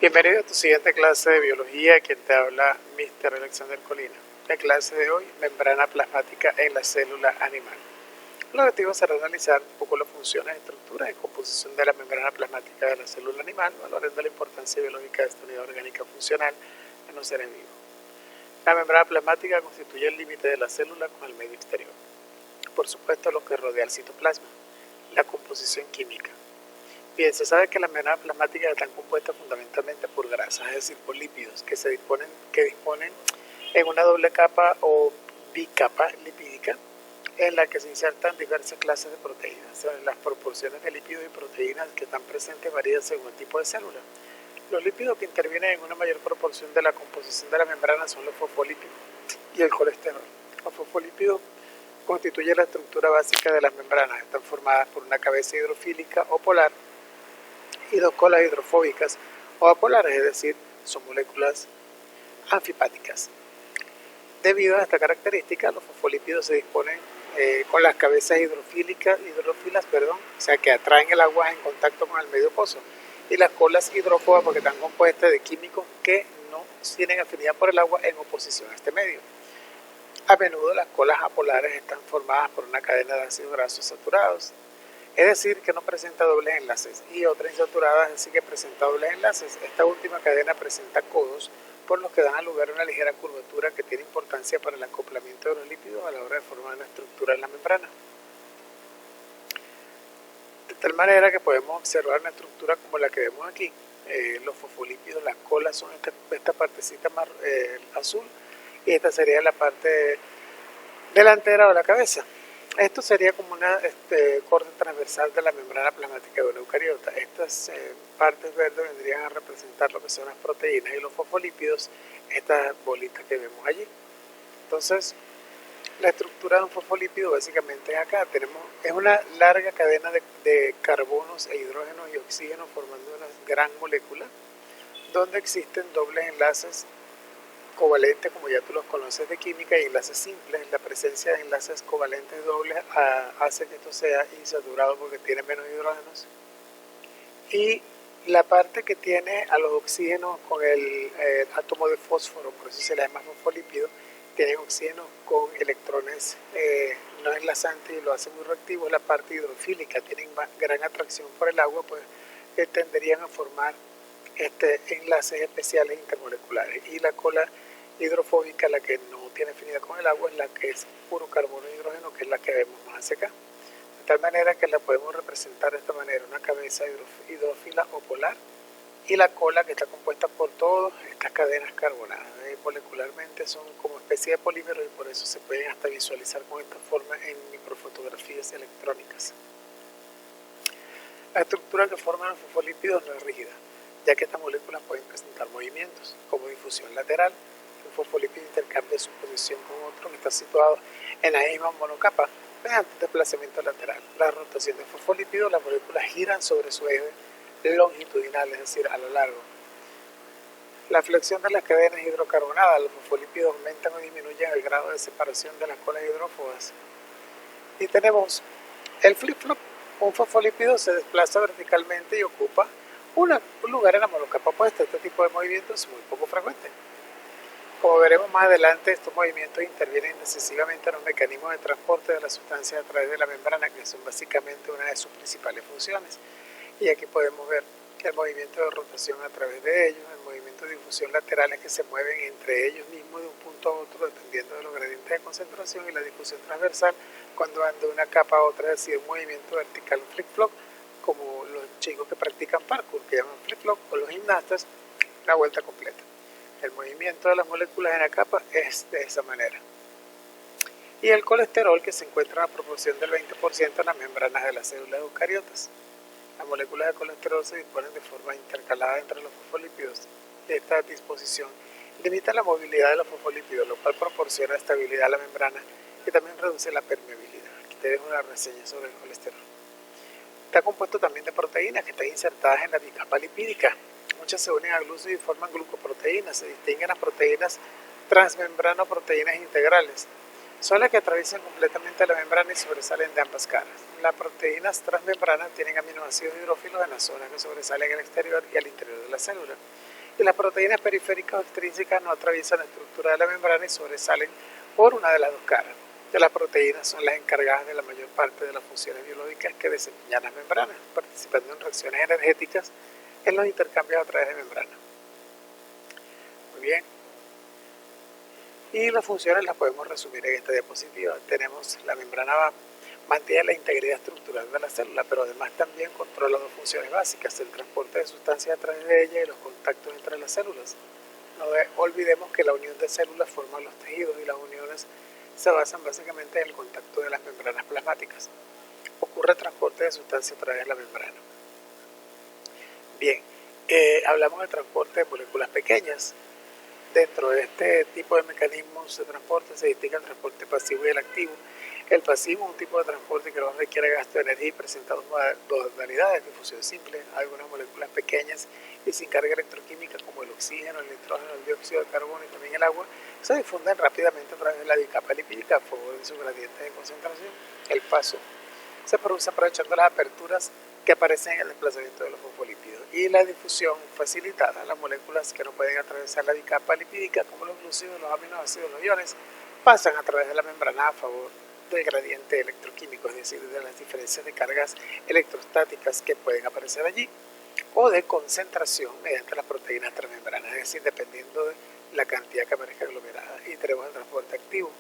Bienvenido a tu siguiente clase de biología, quien te habla Mr. Alexander Colina. La clase de hoy, membrana plasmática en la célula animal. El objetivo será analizar un poco las funciones, estructuras y composición de la membrana plasmática de la célula animal, valorando la importancia biológica de esta unidad orgánica funcional en los seres vivos. La membrana plasmática constituye el límite de la célula con el medio exterior. Por supuesto, lo que rodea al citoplasma, la composición química. Bien, se sabe que las membranas plasmáticas están compuestas fundamentalmente por grasas, es decir, por lípidos que disponen en una doble capa o bicapa lipídica en la que se insertan diversas clases de proteínas. Las proporciones de lípidos y proteínas que están presentes varían según el tipo de célula. Los lípidos que intervienen en una mayor proporción de la composición de la membrana son los fosfolípidos y el colesterol. Los fosfolípidos constituyen la estructura básica de las membranas. Están formadas por una cabeza hidrofílica o polar y dos colas hidrofóbicas o apolares, es decir, son moléculas anfipáticas. Debido a esta característica, los fosfolípidos se disponen con las cabezas hidrofilas, o sea, que atraen el agua en contacto con el medio acuoso, y las colas hidrófobas porque están compuestas de químicos que no tienen afinidad por el agua en oposición a este medio. A menudo las colas apolares están formadas por una cadena de ácidos grasos saturados, es decir, que no presenta dobles enlaces, y otra insaturada, es decir, que presenta dobles enlaces. Esta última cadena presenta codos, por los que dan lugar a una ligera curvatura que tiene importancia para el acoplamiento de los lípidos a la hora de formar una estructura en la membrana. De tal manera que podemos observar una estructura como la que vemos aquí. Los fosfolípidos, las colas son esta partecita azul, y esta sería la parte delantera de la cabeza. Esto sería como una corte transversal de la membrana plasmática de una eucariota. Estas partes verdes vendrían a representar lo que son las proteínas y los fosfolípidos, estas bolitas que vemos allí. Entonces, la estructura de un fosfolípido básicamente es acá. Es una larga cadena de carbonos e hidrógenos y oxígenos formando una gran molécula, donde existen dobles enlaces covalentes, como ya tú los conoces de química, y enlaces simples. La presencia de enlaces covalentes dobles hace que esto sea insaturado porque tiene menos hidrógenos, y la parte que tiene a los oxígenos con el átomo de fósforo, por eso se le llama fosfolípido, tienen oxígenos con electrones no enlazantes y lo hace muy reactivo. La parte hidrofílica, tienen gran atracción por el agua, pues tenderían a formar enlaces especiales intermoleculares, y la cola hidrofóbica, la que no tiene afinidad con el agua, es la que es puro carbono e hidrógeno, que es la que vemos más hacia acá, de tal manera que la podemos representar de esta manera: una cabeza hidrófila o polar, y la cola que está compuesta por todas estas cadenas carbonadas. Molecularmente son como especie de polímeros, y por eso se pueden hasta visualizar con esta forma en microfotografías electrónicas. La estructura que forman los fosfolípidos no es rígida, ya que estas moléculas pueden presentar movimientos como difusión lateral. El fosfolípido intercambia su posición con otro que está situado en la misma monocapa mediante desplazamiento lateral. La rotación del fosfolípido, las moléculas giran sobre su eje longitudinal, es decir, a lo largo. La flexión de las cadenas hidrocarbonadas, los fosfolípidos aumentan o disminuyen el grado de separación de las colas hidrófobas. Y tenemos el flip-flop. Un fosfolípido se desplaza verticalmente y ocupa un lugar en la monocapa opuesta. Este tipo de movimientos es muy poco frecuente. Como veremos más adelante, estos movimientos intervienen decisivamente en los mecanismos de transporte de las sustancias a través de la membrana, que son básicamente una de sus principales funciones. Y aquí podemos ver el movimiento de rotación a través de ellos, el movimiento de difusión laterales que se mueven entre ellos mismos de un punto a otro dependiendo de los gradientes de concentración, y la difusión transversal cuando van de una capa a otra, es decir, un movimiento vertical, un flip-flop, como los chicos que practican parkour, que llaman flip-flop, o los gimnastas, la vuelta completa. El movimiento de las moléculas en la capa es de esa manera. Y el colesterol, que se encuentra en la proporción del 20% en las membranas de las células eucariotas. Las moléculas de colesterol se disponen de forma intercalada entre los fosfolípidos. Esta disposición limita la movilidad de los fosfolípidos, lo cual proporciona estabilidad a la membrana y también reduce la permeabilidad. Aquí te dejo una reseña sobre el colesterol. Está compuesto también de proteínas que están insertadas en la bicapa lipídica. Muchas se unen al glúcido y forman glucoproteínas. Se distinguen las proteínas transmembrana o proteínas integrales. Son las que atraviesan completamente la membrana y sobresalen de ambas caras. Las proteínas transmembranas tienen aminoácidos hidrófilos en las zonas que sobresalen al exterior y al interior de la célula. Y las proteínas periféricas o extrínsecas no atraviesan la estructura de la membrana y sobresalen por una de las dos caras. Que las proteínas son las encargadas de la mayor parte de las funciones biológicas que desempeñan las membranas, participando en reacciones energéticas en los intercambios a través de membranas. Muy bien. Y las funciones las podemos resumir en esta diapositiva. Tenemos la membrana mantiene la integridad estructural de la célula, pero además también controla dos funciones básicas, el transporte de sustancias a través de ella y los contactos entre las células. No olvidemos que la unión de células forma los tejidos y las uniones se basan básicamente en el contacto de las membranas plasmáticas. Ocurre transporte de sustancias a través de la membrana. Bien, hablamos del transporte de moléculas pequeñas. Dentro de este tipo de mecanismos de transporte se distingue el transporte pasivo y el activo. El pasivo es un tipo de transporte que no requiere gasto de energía y presenta dos modalidades: difusión simple, algunas moléculas pequeñas y sin carga electroquímica como el oxígeno, el nitrógeno, el dióxido de carbono y también el agua, se difunden rápidamente a través de la dicapa lipídica a favor de su gradiente de concentración. El paso se produce aprovechando las aperturas que aparecen en el desplazamiento de los fosfolípidos, y la difusión facilitada. Las moléculas que no pueden atravesar la dicapa lipídica, como los glúcidos, los aminoácidos, los iones, pasan a través de la membrana a favor del gradiente electroquímico, es decir, de las diferencias de cargas electrostáticas que pueden aparecer allí, o de concentración mediante las proteínas transmembranas, es decir, dependiendo de la cantidad que aparezca aglomerada. Y tenemos el transporte activo,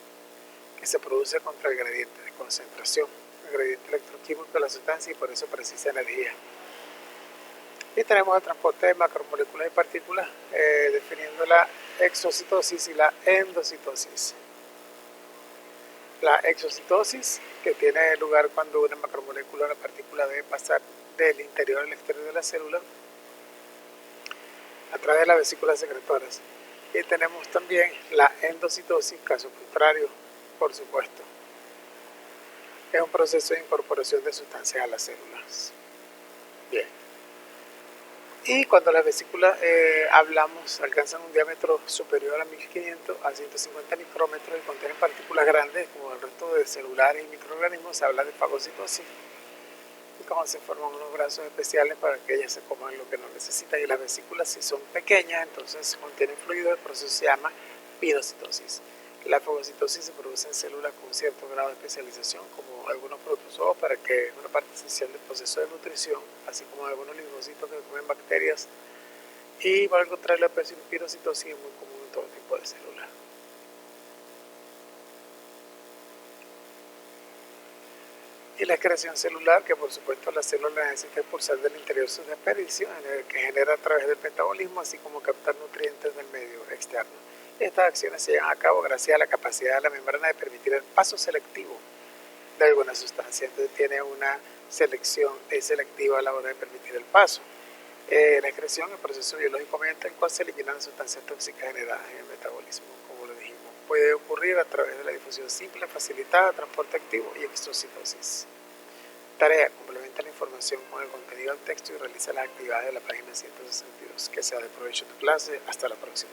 que se produce contra el gradiente de concentración, el gradiente electroquímico de la sustancia, y por eso precisa energía. Y tenemos el transporte de macromoléculas y partículas, definiendo la exocitosis y la endocitosis. La exocitosis, que tiene lugar cuando una macromolécula o una partícula debe pasar del interior al exterior de la célula a través de las vesículas secretoras. Y tenemos también la endocitosis, caso contrario, por supuesto. Es un proceso de incorporación de sustancias a las células. Bien. Y cuando las vesículas, alcanzan un diámetro superior a 1500 a 150 micrómetros y contienen partículas grandes, como el resto de celulares y microorganismos, se habla de fagocitosis. Y como se forman unos brazos especiales para que ellas se coman lo que no necesitan. Y las vesículas, si son pequeñas, entonces contienen fluido, el proceso se llama pinocitosis. La fagocitosis se produce en células con cierto grado de especialización, como algunos protozoos, para que es una parte esencial del proceso de nutrición, así como algunos linfocitos que comen bacterias. Y por el contrario, la pinocitosis es muy común en todo tipo de células. Y la excreción celular, que por supuesto la célula necesita expulsar del interior sus desperdicios, que genera a través del metabolismo, así como captar nutrientes del medio externo. Estas acciones se llevan a cabo gracias a la capacidad de la membrana de permitir el paso selectivo de alguna sustancia. Entonces tiene una selección selectiva a la hora de permitir el paso. La excreción es el proceso biológico mediante el cual se eliminan las sustancias tóxicas generadas en el metabolismo, como lo dijimos. Puede ocurrir a través de la difusión simple, facilitada, transporte activo y exocitosis. Tarea: complementa la información con el contenido del texto y realiza las actividades de la página 162. Que sea de provecho tu clase. Hasta la próxima.